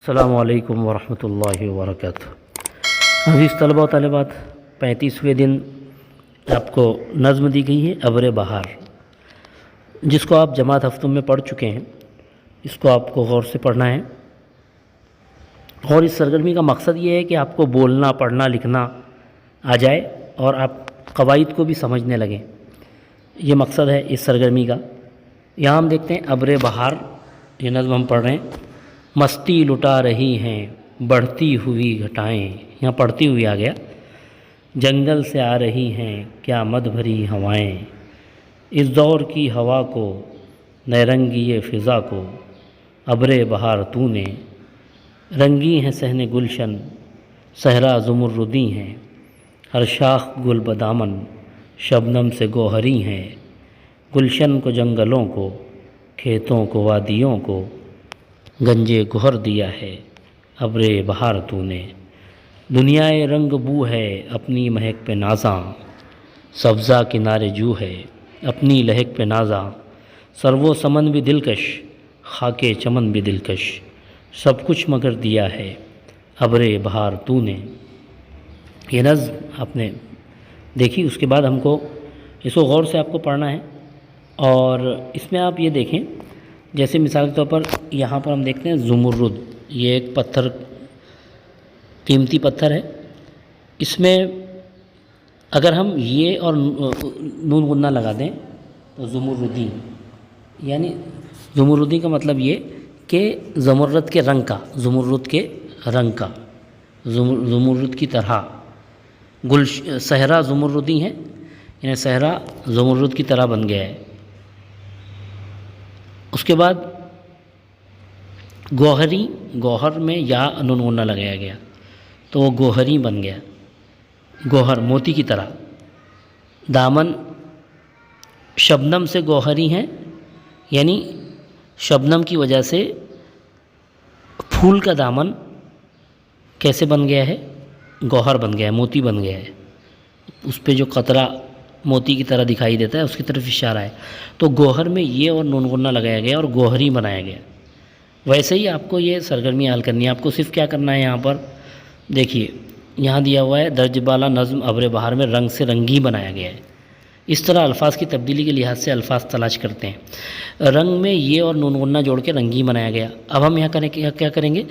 السلام علیکم ورحمۃ اللہ وبرکاتہ۔ عزیز طلباء و طالبات، 35ویں دن آپ کو نظم دی گئی ہے ابر بہار، جس کو آپ جماعت ہفتوں میں پڑھ چکے ہیں۔ اس کو آپ کو غور سے پڑھنا ہے، اور اس سرگرمی کا مقصد یہ ہے کہ آپ کو بولنا، پڑھنا، لکھنا آ جائے اور آپ قواعد کو بھی سمجھنے لگیں۔ یہ مقصد ہے اس سرگرمی کا۔ یہاں ہم دیکھتے ہیں ابر بہار، یہ نظم ہم پڑھ رہے ہیں۔ مستی لٹا رہی ہیں بڑھتی ہوئی گھٹائیں، یہاں پڑھتی ہوئی آ گیا۔ جنگل سے آ رہی ہیں کیا مد بھری ہوائیں، اس دور کی ہوا کو نئے رنگی فضا کو ابر بہار تو نے، رنگی ہیں صحن گلشن صحرا زمردی ہیں، ہر شاخ گل بدامن شبنم سے گوہری ہیں، گلشن کو جنگلوں کو کھیتوں کو وادیوں کو گنجے گہر دیا ہے ابر بہار تو نے، دنیائے رنگ بو ہے اپنی مہک پہ نازاں، سبزہ کنارے جو ہے اپنی لہک پہ نازاں، سرو و سمن بھی دلکش خاک چمن بھی دلکش، سب کچھ مگر دیا ہے ابر بہار تو نے۔ یہ نظم آپ نے دیکھی، اس کے بعد ہم کو اس کو غور سے آپ کو پڑھنا ہے، اور اس میں آپ یہ دیکھیں، جیسے مثال کے طور پر یہاں پر ہم دیکھتے ہیں زمرد، یہ ایک پتھر، قیمتی پتھر ہے۔ اس میں اگر ہم یہ اور نون غنہ لگا دیں تو زمردی، یعنی زمردی کا مطلب یہ کہ زمرد کے رنگ کا، زمرد کے رنگ کا، زمرد کی طرح، صحرا زمردی ہے، یعنی صحرا زمرد کی طرح بن گیا ہے۔ اس کے بعد گوہری، گوہر میں یا نون غنہ لگایا گیا تو وہ گوہری بن گیا، گوہر موتی کی طرح۔ دامن شبنم سے گوہری ہیں، یعنی شبنم کی وجہ سے پھول کا دامن کیسے بن گیا ہے، گوہر بن گیا ہے، موتی بن گیا ہے، اس پہ جو قطرہ موتی کی طرح دکھائی دیتا ہے اس کی طرف اشارہ ہے۔ تو گوہر میں یہ اور نون غنہ لگایا گیا اور گوہری بنایا گیا۔ ویسے ہی آپ کو یہ سرگرمی حل کرنی ہے۔ آپ کو صرف کیا کرنا ہے، یہاں پر دیکھیے، یہاں دیا ہوا ہے درج بالا نظم ابر بہار میں رنگ سے رنگی بنایا گیا ہے۔ اس طرح الفاظ کی تبدیلی کے لحاظ سے الفاظ تلاش کرتے ہیں۔ رنگ میں یہ اور نون غنہ جوڑ کے رنگی بنایا گیا۔ اب ہم یہاں کیا کریں گے،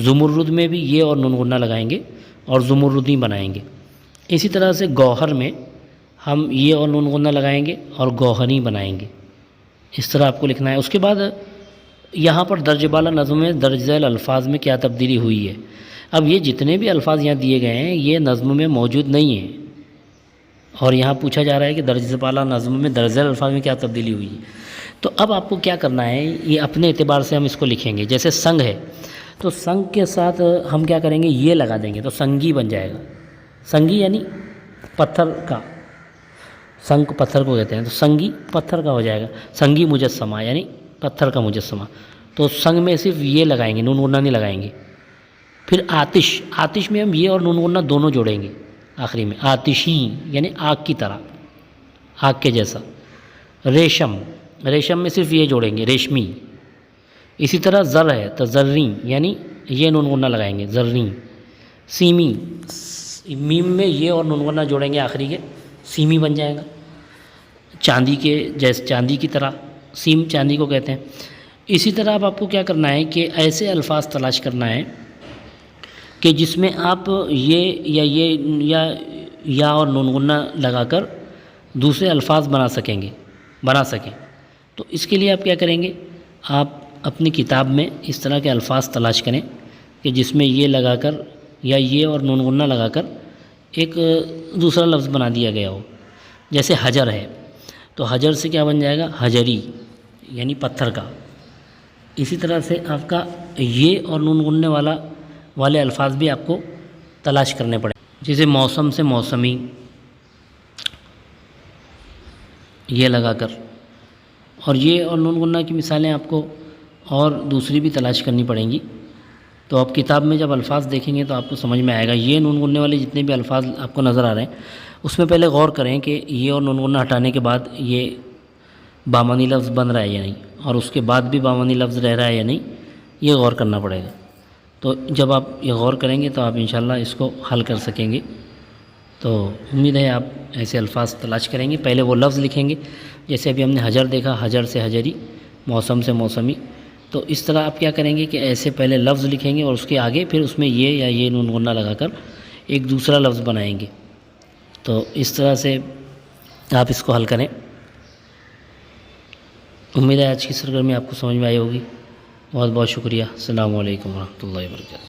زمرد میں بھی یہ اور نون غنہ لگائیں گے اور زمردی بنائیں گے۔ اسی طرح سے گوہر میں ہم یہ اور نون غنہ لگائیں گے اور گوہری بنائیں گے۔ اس طرح آپ کو لکھنا ہے۔ اس کے بعد یہاں پر درج بالا نظم میں درج ذیل الفاظ میں کیا تبدیلی ہوئی ہے۔ اب یہ جتنے بھی الفاظ یہاں دیے گئے ہیں یہ نظم میں موجود نہیں ہیں، اور یہاں پوچھا جا رہا ہے کہ درج بالا نظم میں درج ذیل الفاظ میں کیا تبدیلی ہوئی ہے۔ تو اب آپ کو کیا کرنا ہے، یہ اپنے اعتبار سے ہم اس کو لکھیں گے۔ جیسے سنگ ہے تو سنگ کے ساتھ ہم کیا کریں گے، یہ لگا دیں گے تو سنگی بن جائے گا۔ سنگی یعنی پتھر کا، سنگ پتھر کو کہتے ہیں، تو سنگی پتھر کا ہو جائے گا۔ سنگی مجسمہ یعنی پتھر کا مجسمہ، تو سنگ میں صرف یہ لگائیں گے، نون غنہ نہیں لگائیں گے۔ پھر آتش، آتش میں ہم یہ اور نون غنہ دونوں جوڑیں گے آخری میں، آتشی یعنی آگ کی طرح، آگ کے جیسا۔ ریشم، ریشم میں صرف یہ جوڑیں گے، ریشمی۔ اسی طرح زر ہے تو زریں یعنی یہ نون غنہ لگائیں گے، زریں۔ سیمی، میم میں یہ اور نون غنہ جوڑیں گے آخری کے، سیمی بن جائے گا، چاندی کے جیسے، چاندی کی طرح، سیم چاندی کو کہتے ہیں۔ اسی طرح اب آپ کو کیا کرنا ہے کہ ایسے الفاظ تلاش کرنا ہے کہ جس میں آپ یا اور نون غنہ لگا کر دوسرے الفاظ بنا سکیں۔ تو اس کے لیے آپ کیا کریں گے، آپ اپنی کتاب میں اس طرح کے الفاظ تلاش کریں کہ جس میں یہ لگا کر یا یہ اور نون غنہ لگا کر ایک دوسرا لفظ بنا دیا گیا ہو۔ جیسے حجر ہے تو حجر سے کیا بن جائے گا، حجری یعنی پتھر کا۔ اسی طرح سے آپ کا یہ اور نون غننے والے الفاظ بھی آپ کو تلاش کرنے پڑیں، جیسے موسم سے موسمی، یہ لگا کر۔ اور یہ اور نون غنہ کی مثالیں آپ کو اور دوسری بھی تلاش کرنی پڑیں گی۔ تو آپ کتاب میں جب الفاظ دیکھیں گے تو آپ کو سمجھ میں آئے گا۔ یہ نون غننے والے جتنے بھی الفاظ آپ کو نظر آ رہے ہیں اس میں پہلے غور کریں کہ یہ اور نون غنہ ہٹانے کے بعد یہ بامانی لفظ بن رہا ہے یا نہیں، اور اس کے بعد بھی بامانی لفظ رہ رہا ہے یا نہیں، یہ غور کرنا پڑے گا۔ تو جب آپ یہ غور کریں گے تو آپ انشاءاللہ اس کو حل کر سکیں گے۔ تو امید ہے آپ ایسے الفاظ تلاش کریں گے، پہلے وہ لفظ لکھیں گے، جیسے ابھی ہم نے حجر دیکھا، حجر سے حجری، موسم سے موسمی، تو اس طرح آپ کیا کریں گے کہ ایسے پہلے لفظ لکھیں گے اور اس کے آگے پھر اس میں یہ یا یہ نون غنہ لگا کر ایک دوسرا لفظ بنائیں گے۔ تو اس طرح سے آپ اس کو حل کریں۔ امید ہے آج کی سرگرمی آپ کو سمجھ میں آئی ہوگی۔ بہت بہت شکریہ۔ السلام علیکم ورحمۃ اللہ وبرکاتہ۔